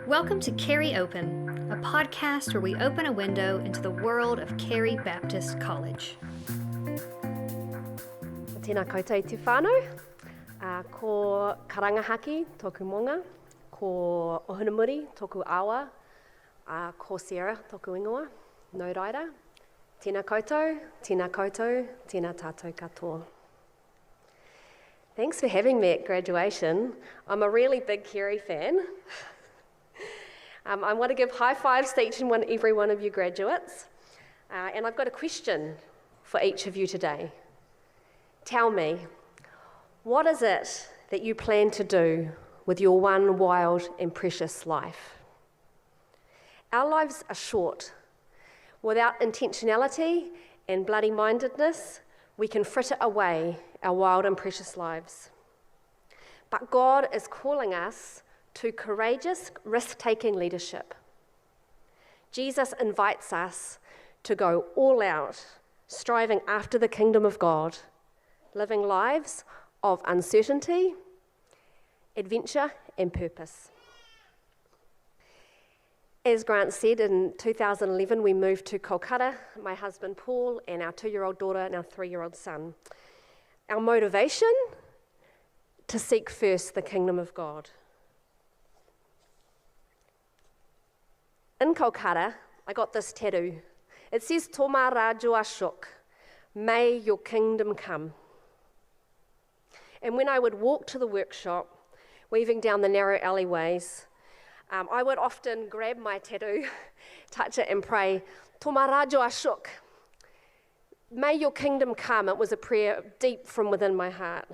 Welcome to Carey Open, a podcast where we open a window into the world of Carey Baptist College. Tēnā koutou te whānau, ko karangahaki tōku monga, ko ohunamuri tōku awa, ko Sarah tōku ingoa, no raira. Tēnā koutou, tēnā koutou, tēnā tātou katoa. Thanks for having me at graduation. I'm a really big Carey fan. I want to give high fives to each and every one of you graduates. And I've got a question for each of you today. Tell me, what is it that you plan to do with your one wild and precious life? Our lives are short. Without intentionality and bloody-mindedness, we can fritter away our wild and precious lives. But God is calling us to courageous, risk-taking leadership. Jesus invites us to go all out, striving after the kingdom of God, living lives of uncertainty, adventure, and purpose. As Grant said, in 2011 we moved to Kolkata, my husband Paul and our 2-year-old daughter and our 3-year-old son. Our motivation? To seek first the kingdom of God. In Kolkata, I got this tattoo. It says, Tōma rāju ashok, may your kingdom come. And when I would walk to the workshop, weaving down the narrow alleyways, I would often grab my tattoo, touch it and pray, Tōma rāju ashok, may your kingdom come. It was a prayer deep from within my heart.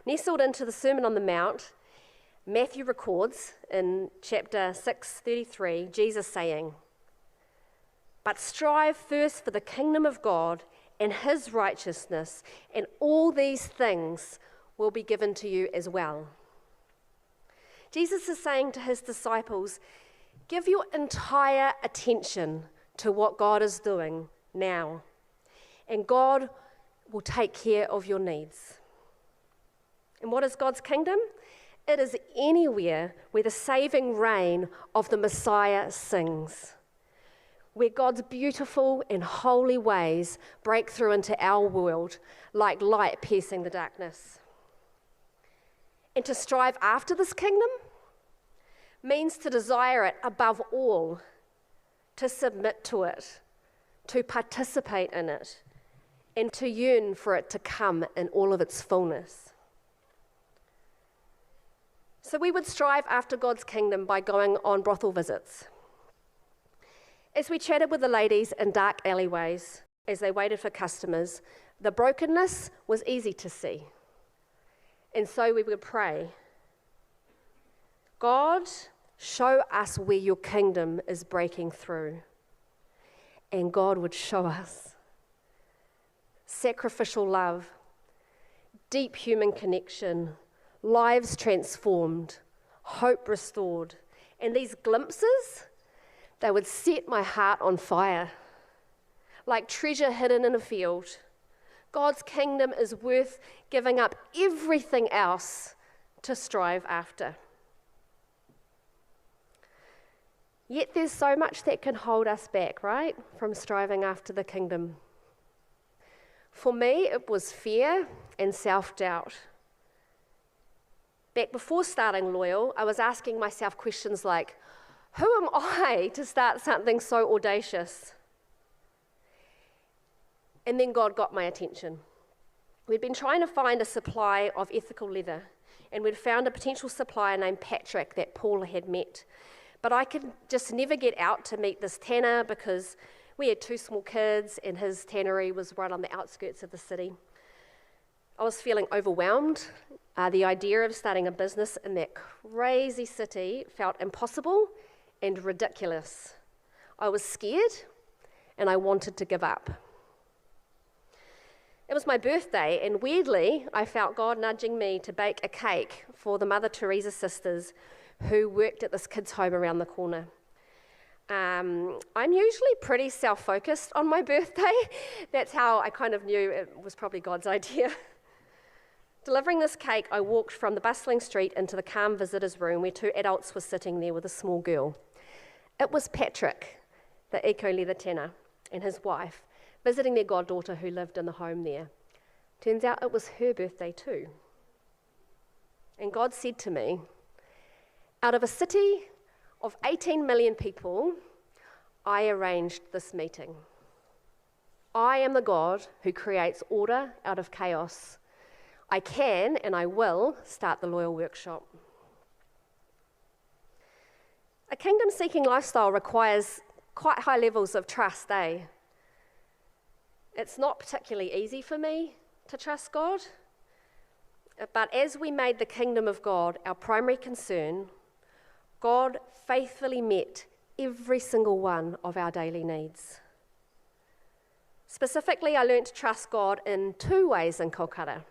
Nestled into the Sermon on the Mount, Matthew records in chapter 6:33, Jesus saying, but strive first for the kingdom of God and his righteousness, and all these things will be given to you as well. Jesus is saying to his disciples, give your entire attention to what God is doing now, and God will take care of your needs. And what is God's kingdom? It is anywhere where the saving reign of the Messiah sings, where God's beautiful and holy ways break through into our world like light piercing the darkness. And to strive after this kingdom means to desire it above all, to submit to it, to participate in it, and to yearn for it to come in all of its fullness. So we would strive after God's kingdom by going on brothel visits. As we chatted with the ladies in dark alleyways as they waited for customers, the brokenness was easy to see. And so we would pray, God, show us where your kingdom is breaking through. And God would show us sacrificial love, deep human connection, lives transformed, hope restored. And these glimpses, they would set my heart on fire, like treasure hidden in a field. God's kingdom is worth giving up everything else to strive after. Yet there's so much that can hold us back, right, from striving after the kingdom. For me, it was fear and self-doubt. Back before starting Loyal, I was asking myself questions like, who am I to start something so audacious? And then God got my attention. We'd been trying to find a supply of ethical leather, and we'd found a potential supplier named Patrick that Paul had met. But I could just never get out to meet this tanner because we had 2 small kids and his tannery was right on the outskirts of the city. I was feeling overwhelmed. The idea of starting a business in that crazy city felt impossible and ridiculous. I was scared and I wanted to give up. It was my birthday, and weirdly, I felt God nudging me to bake a cake for the Mother Teresa sisters who worked at this kids' home around the corner. I'm usually pretty self-focused on my birthday. That's how I kind of knew it was probably God's idea. Delivering this cake, I walked from the bustling street into the calm visitors' room where 2 adults were sitting there with a small girl. It was Patrick, the eco-leather tanner, and his wife, visiting their goddaughter who lived in the home there. Turns out it was her birthday too. And God said to me, out of a city of 18 million people, I arranged this meeting. I am the God who creates order out of chaos. I can and I will start the Loyal Workshop. A kingdom-seeking lifestyle requires quite high levels of trust, eh? It's not particularly easy for me to trust God, but as we made the kingdom of God our primary concern, God faithfully met every single one of our daily needs. Specifically, I learned to trust God in 2 ways in Kolkata.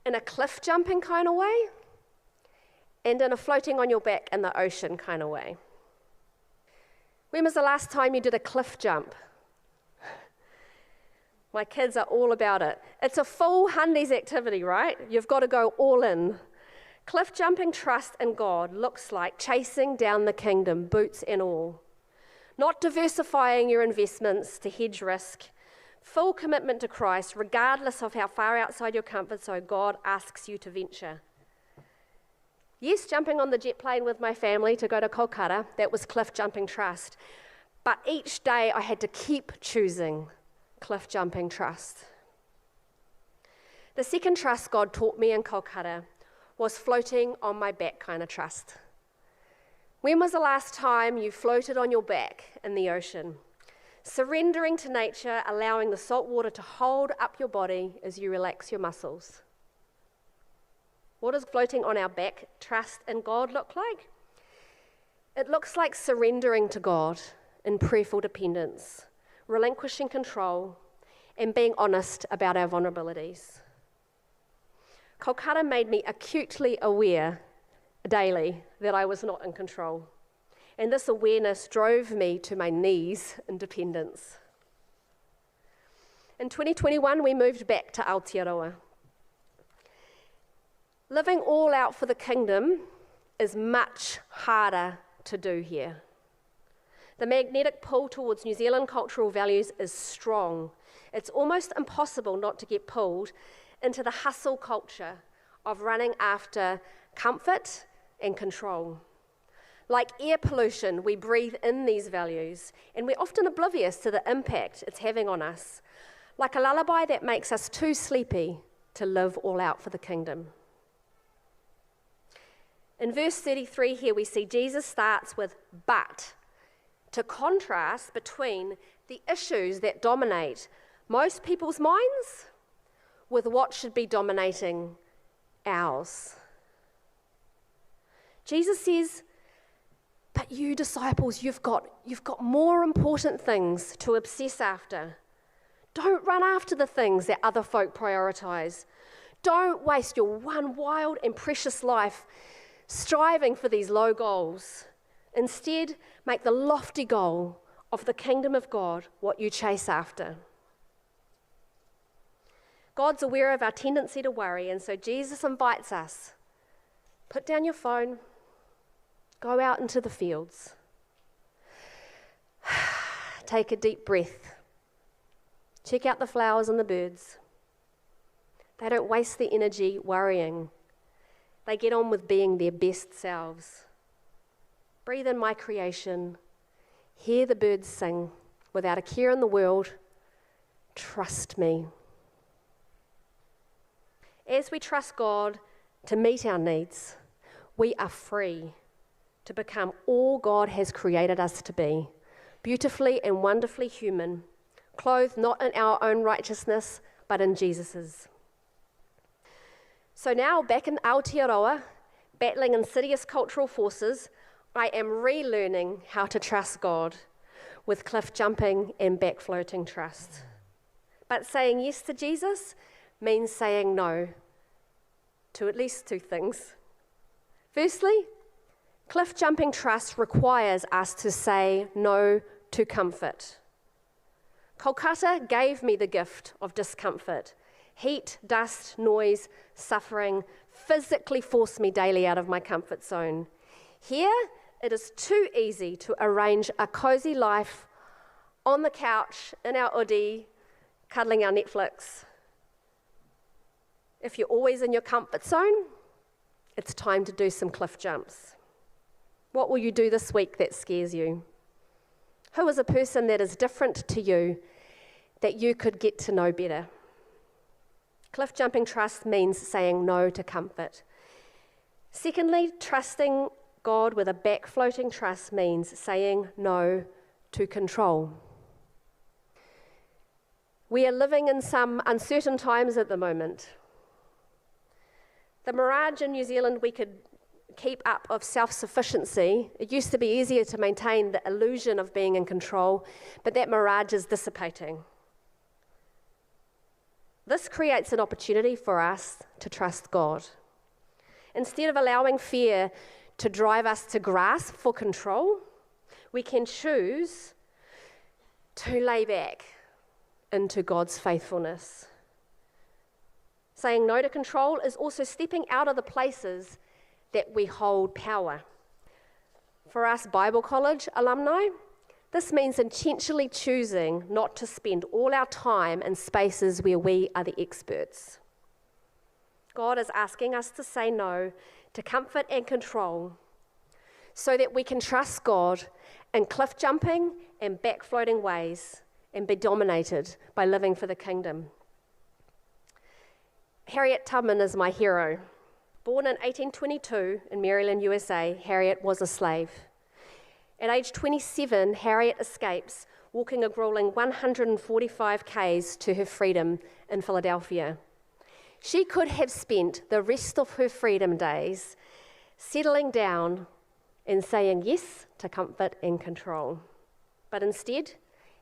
In a cliff-jumping kind of way, and in a floating on your back in the ocean kind of way. When was the last time you did a cliff jump? My kids are all about it. It's a full Hundies activity, right? You've got to go all in. Cliff jumping trust in God looks like chasing down the kingdom, boots and all. Not diversifying your investments to hedge risk. Full commitment to Christ, regardless of how far outside your comfort zone God asks you to venture. Yes, jumping on the jet plane with my family to go to Kolkata, that was cliff jumping trust. But each day I had to keep choosing cliff jumping trust. The second trust God taught me in Kolkata was floating on my back kind of trust. When was the last time you floated on your back in the ocean? Surrendering to nature, allowing the salt water to hold up your body as you relax your muscles. What does floating on our back, trust in God look like? It looks like surrendering to God in prayerful dependence, relinquishing control, and being honest about our vulnerabilities. Kolkata made me acutely aware daily that I was not in control. And this awareness drove me to my knees in dependence. In 2021, we moved back to Aotearoa. Living all out for the kingdom is much harder to do here. The magnetic pull towards New Zealand cultural values is strong. It's almost impossible not to get pulled into the hustle culture of running after comfort and control. Like air pollution, we breathe in these values, and we're often oblivious to the impact it's having on us. Like a lullaby that makes us too sleepy to live all out for the kingdom. In verse 33 here, we see Jesus starts with "but" to contrast between the issues that dominate most people's minds with what should be dominating ours. Jesus says, but you disciples, you've got more important things to obsess after. Don't run after the things that other folk prioritize. Don't waste your one wild and precious life striving for these low goals. Instead, make the lofty goal of the kingdom of God what you chase after. God's aware of our tendency to worry, and so Jesus invites us, put down your phone, go out into the fields, take a deep breath, check out the flowers and the birds. They don't waste their energy worrying. They get on with being their best selves. Breathe in my creation, hear the birds sing without a care in the world. Trust me. As we trust God to meet our needs, we are free to become all God has created us to be, beautifully and wonderfully human, clothed not in our own righteousness, but in Jesus's. So now, back in Aotearoa, battling insidious cultural forces, I am relearning how to trust God with cliff jumping and back floating trust. But saying yes to Jesus means saying no to at least 2 things. Firstly, cliff jumping trust requires us to say no to comfort. Kolkata gave me the gift of discomfort. Heat, dust, noise, suffering physically force me daily out of my comfort zone. Here, it is too easy to arrange a cozy life on the couch, in our hoodie, cuddling our Netflix. If you're always in your comfort zone, it's time to do some cliff jumps. What will you do this week that scares you? Who is a person that is different to you that you could get to know better? Cliff jumping trust means saying no to comfort. Secondly, trusting God with a back-floating trust means saying no to control. We are living in some uncertain times at the moment. The mirage in New Zealand we could keep up of self-sufficiency. It used to be easier to maintain the illusion of being in control, but that mirage is dissipating. This creates an opportunity for us to trust God. Instead of allowing fear to drive us to grasp for control, we can choose to lay back into God's faithfulness. Saying no to control is also stepping out of the places that we hold power. For us Bible College alumni, this means intentionally choosing not to spend all our time in spaces where we are the experts. God is asking us to say no to comfort and control so that we can trust God in cliff jumping and back-floating ways and be dominated by living for the kingdom. Harriet Tubman is my hero. Born in 1822 in Maryland, USA, Harriet was a slave. At age 27, Harriet escapes, walking a grueling 145 k's to her freedom in Philadelphia. She could have spent the rest of her freedom days settling down and saying yes to comfort and control. But instead,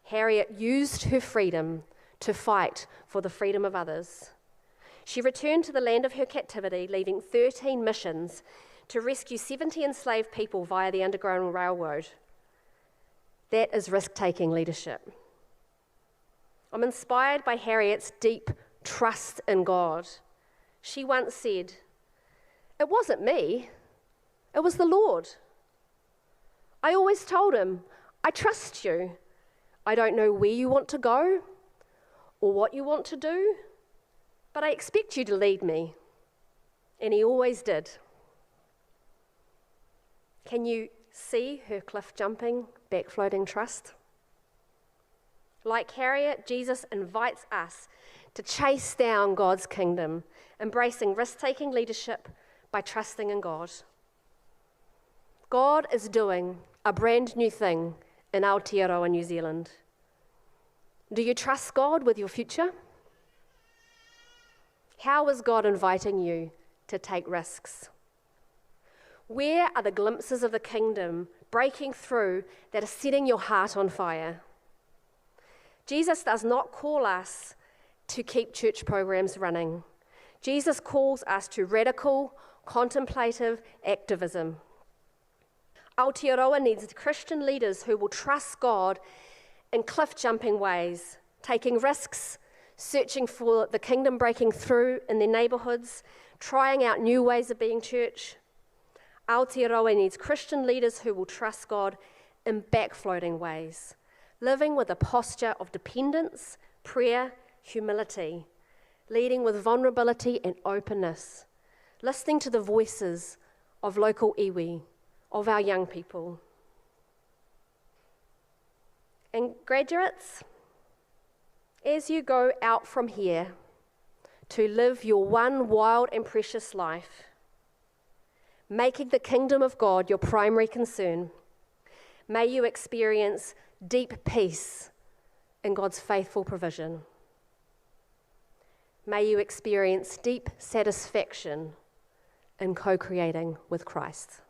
Harriet used her freedom to fight for the freedom of others. She returned to the land of her captivity, leaving 13 missions to rescue 70 enslaved people via the Underground Railroad. That is risk-taking leadership. I'm inspired by Harriet's deep trust in God. She once said, "It wasn't me, it was the Lord. I always told him, I trust you. I don't know where you want to go or what you want to do, but I expect you to lead me." And he always did. Can you see her cliff-jumping, back-floating trust? Like Harriet, Jesus invites us to chase down God's kingdom, embracing risk-taking leadership by trusting in God. God is doing a brand new thing in Aotearoa, New Zealand. Do you trust God with your future? How is God inviting you to take risks? Where are the glimpses of the kingdom breaking through that are setting your heart on fire? Jesus does not call us to keep church programs running. Jesus calls us to radical, contemplative activism. Aotearoa needs Christian leaders who will trust God in cliff-jumping ways, taking risks, searching for the kingdom breaking through in their neighbourhoods, trying out new ways of being church. Aotearoa needs Christian leaders who will trust God in back-floating ways, living with a posture of dependence, prayer, humility, leading with vulnerability and openness, listening to the voices of local iwi, of our young people. And graduates, as you go out from here to live your one wild and precious life, making the kingdom of God your primary concern, may you experience deep peace in God's faithful provision. May you experience deep satisfaction in co-creating with Christ.